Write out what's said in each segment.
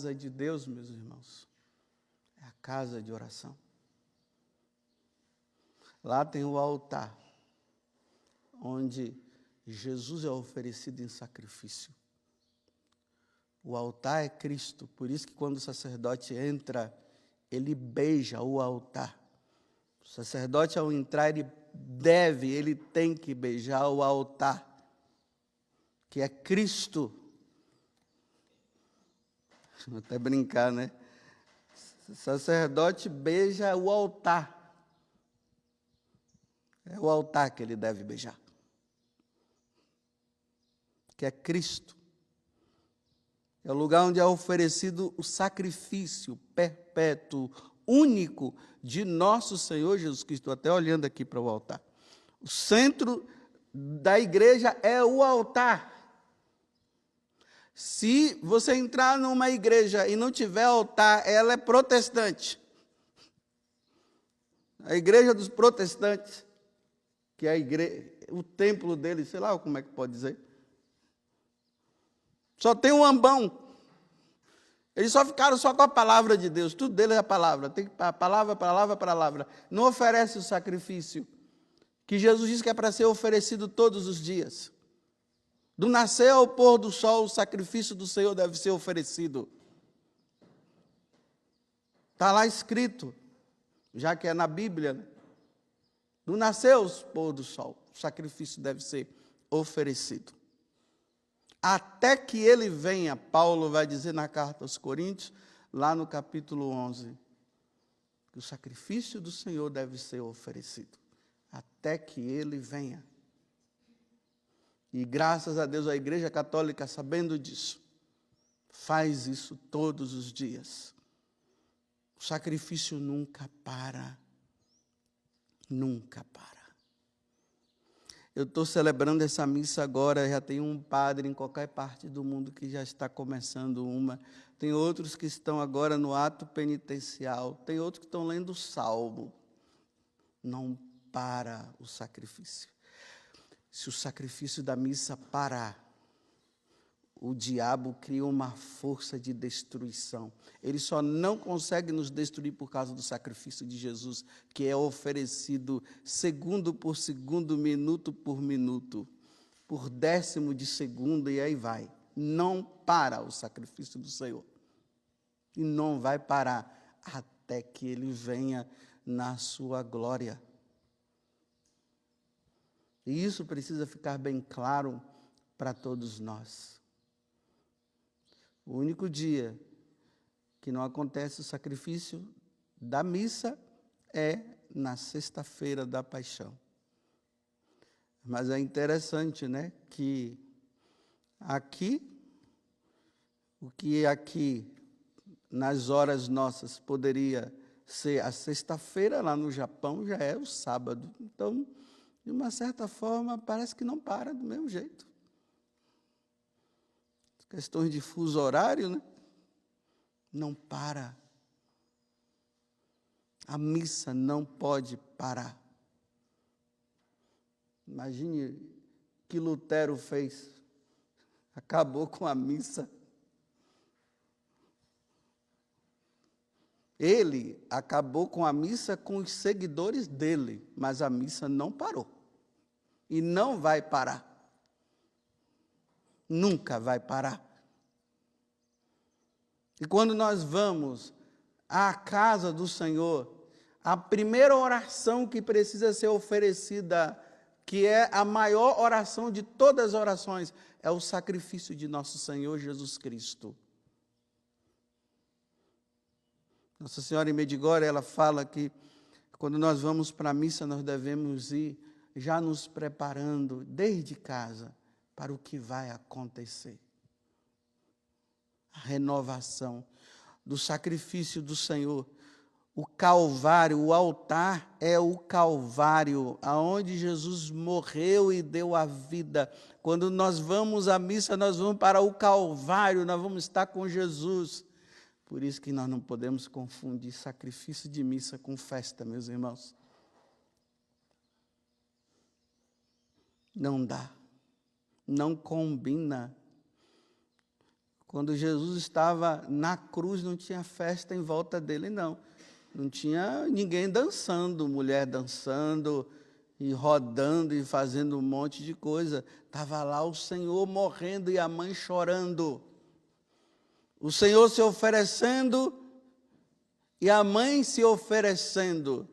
casa de Deus, meus irmãos, é a casa de oração. Lá tem o altar, onde Jesus é oferecido em sacrifício. O altar é Cristo, por isso que quando o sacerdote entra, ele beija o altar. O sacerdote, ao entrar, ele tem que beijar o altar, que é Cristo. Vou até brincar, né? O sacerdote beija o altar. É o altar que ele deve beijar, que é Cristo. É o lugar onde é oferecido o sacrifício perpétuo, único, de nosso Senhor Jesus Cristo. Estou até olhando aqui para o altar. O centro da igreja é o altar. Se você entrar numa igreja e não tiver altar, ela é protestante. A igreja dos protestantes, que é a igreja, o templo deles, sei lá como é que pode dizer, só tem um ambão. Eles só ficaram só com a palavra de Deus. Tudo deles é a palavra. Tem a palavra, palavra, palavra. Não oferece o sacrifício que Jesus disse que é para ser oferecido todos os dias. Do nascer ao pôr do sol, o sacrifício do Senhor deve ser oferecido. Está lá escrito, já que é na Bíblia, né? Do nascer ao pôr do sol, o sacrifício deve ser oferecido. Até que ele venha, Paulo vai dizer na carta aos Coríntios, lá no capítulo 11, que o sacrifício do Senhor deve ser oferecido, até que ele venha. E graças a Deus a Igreja Católica, sabendo disso, faz isso todos os dias. O sacrifício nunca para, nunca para. Eu estou celebrando essa missa agora, já tem um padre em qualquer parte do mundo que já está começando uma. Tem outros que estão agora no ato penitencial. Tem outros que estão lendo o Salmo. Não para o sacrifício. Se o sacrifício da missa parar, o diabo cria uma força de destruição. Ele só não consegue nos destruir por causa do sacrifício de Jesus, que é oferecido segundo por segundo, minuto por minuto, por décimo de segundo, e aí vai. Não para o sacrifício do Senhor. E não vai parar até que ele venha na sua glória. E isso precisa ficar bem claro para todos nós. O único dia que não acontece o sacrifício da missa é na sexta-feira da paixão. Mas é interessante, né, que aqui, o que aqui nas horas nossas poderia ser a sexta-feira, lá no Japão já é o sábado. Então, de uma certa forma, parece que não para do mesmo jeito. Questões de fuso horário, né? Não para. A missa não pode parar. Imagine o que Lutero fez. Acabou com a missa. Ele acabou com a missa com os seguidores dele, mas a missa não parou. E não vai parar. Nunca vai parar. E quando nós vamos à casa do Senhor, a primeira oração que precisa ser oferecida, que é a maior oração de todas as orações, é o sacrifício de nosso Senhor Jesus Cristo. Nossa Senhora em Medjugorje, ela fala que quando nós vamos para a missa, nós devemos ir já nos preparando desde casa para o que vai acontecer. A renovação do sacrifício do Senhor. O Calvário, o altar é o Calvário, aonde Jesus morreu e deu a vida. Quando nós vamos à missa, nós vamos para o Calvário, nós vamos estar com Jesus. Por isso que nós não podemos confundir sacrifício de missa com festa, meus irmãos. Não dá. Não combina. Quando Jesus estava na cruz, não tinha festa em volta dele, não. Não tinha ninguém dançando, mulher dançando e rodando e fazendo um monte de coisa. Estava lá o Senhor morrendo e a mãe chorando. O Senhor se oferecendo e a mãe se oferecendo.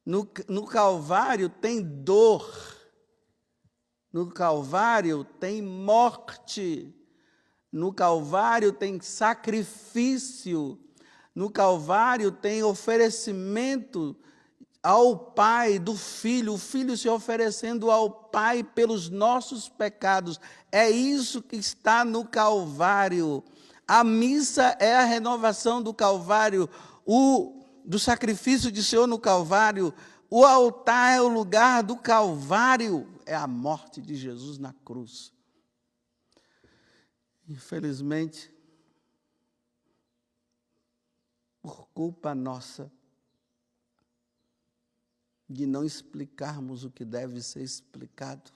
No Calvário tem dor. No Calvário tem morte. No Calvário tem sacrifício. No Calvário tem oferecimento ao Pai do Filho, o Filho se oferecendo ao Pai pelos nossos pecados. É isso que está no Calvário. A missa é a renovação do Calvário, do sacrifício de Senhor no Calvário. O altar é o lugar do Calvário, é a morte de Jesus na cruz. Infelizmente, por culpa nossa, de não explicarmos o que deve ser explicado,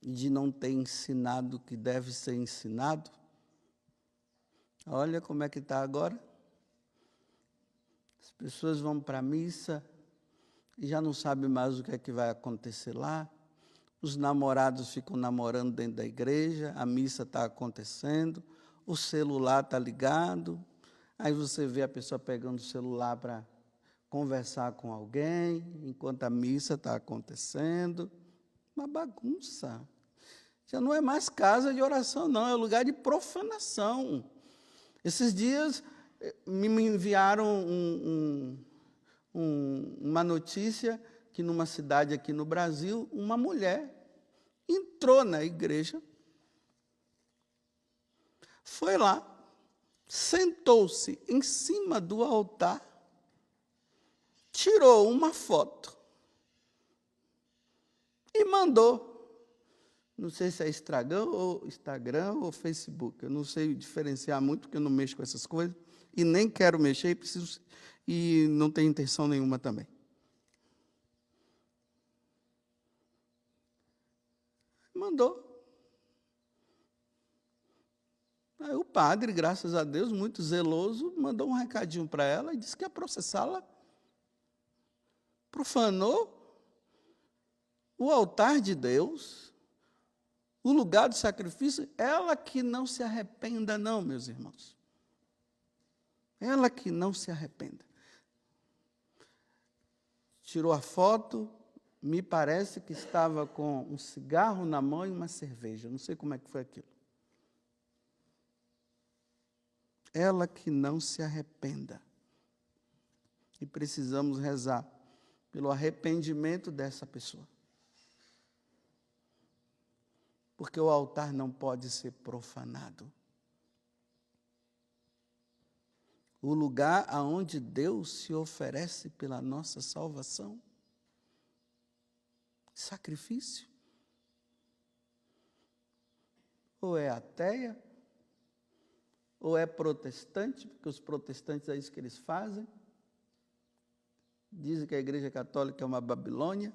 de não ter ensinado o que deve ser ensinado, olha como é que está agora. As pessoas vão para a missa e já não sabem mais o que é que vai acontecer lá. Os namorados ficam namorando dentro da igreja, a missa está acontecendo, o celular está ligado, aí você vê a pessoa pegando o celular para conversar com alguém, enquanto a missa está acontecendo. Uma bagunça. Já não é mais casa de oração, não, é lugar de profanação. Esses dias me enviaram uma notícia que numa cidade aqui no Brasil, uma mulher entrou na igreja, foi lá, sentou-se em cima do altar, tirou uma foto e mandou. Não sei se é Instagram ou Facebook. Eu não sei diferenciar muito, porque eu não mexo com essas coisas. E nem quero mexer, e não tenho intenção nenhuma também. Mandou. Aí o padre, graças a Deus, muito zeloso, mandou um recadinho para ela e disse que ia processá-la. Profanou o altar de Deus, o lugar do sacrifício. Ela que não se arrependa, não, meus irmãos. Ela que não se arrependa. Tirou a foto, me parece que estava com um cigarro na mão e uma cerveja. Não sei como é que foi aquilo. Ela que não se arrependa. E precisamos rezar pelo arrependimento dessa pessoa. Porque o altar não pode ser profanado. O lugar aonde Deus se oferece pela nossa salvação. Sacrifício. Ou é ateia, ou é protestante, porque os protestantes é isso que eles fazem. Dizem que a Igreja Católica é uma Babilônia.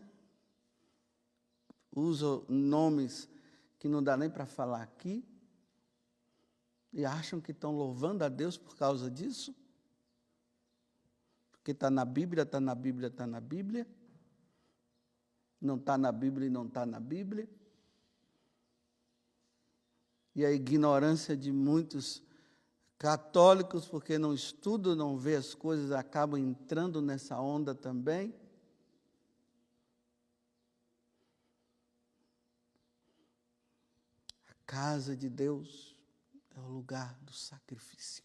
Usam nomes que não dá nem para falar aqui. E acham que estão louvando a Deus por causa disso. Porque está na Bíblia, está na Bíblia, está na Bíblia. Não está na Bíblia e não está na Bíblia. E a ignorância de muitos católicos, porque não estudam, não vê as coisas, acabam entrando nessa onda também. A casa de Deus é o lugar do sacrifício.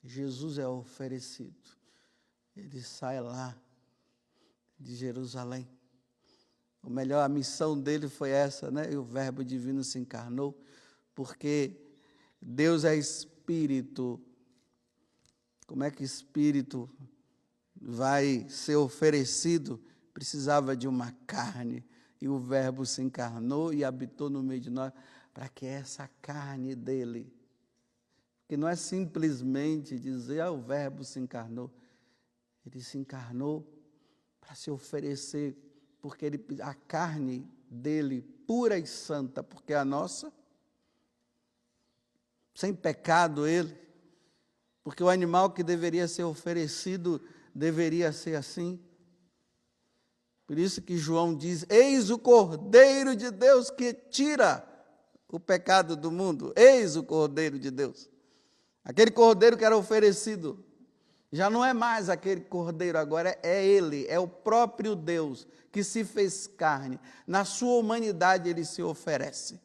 Jesus é oferecido. Ele sai lá de Jerusalém. O melhor, a missão dele foi essa, né? E o Verbo divino se encarnou, porque Deus é Espírito. Como é que Espírito vai ser oferecido? Precisava de uma carne. E o Verbo se encarnou e habitou no meio de nós, para que essa carne dele, que não é simplesmente dizer, o Verbo se encarnou. Ele se encarnou para se oferecer, porque a carne dele, pura e santa, porque a nossa, sem pecado ele, porque o animal que deveria ser oferecido deveria ser assim. Por isso que João diz: eis o Cordeiro de Deus que tira o pecado do mundo. Eis o Cordeiro de Deus. Aquele cordeiro que era oferecido, já não é mais aquele cordeiro, agora é ele, é o próprio Deus que se fez carne. Na sua humanidade ele se oferece.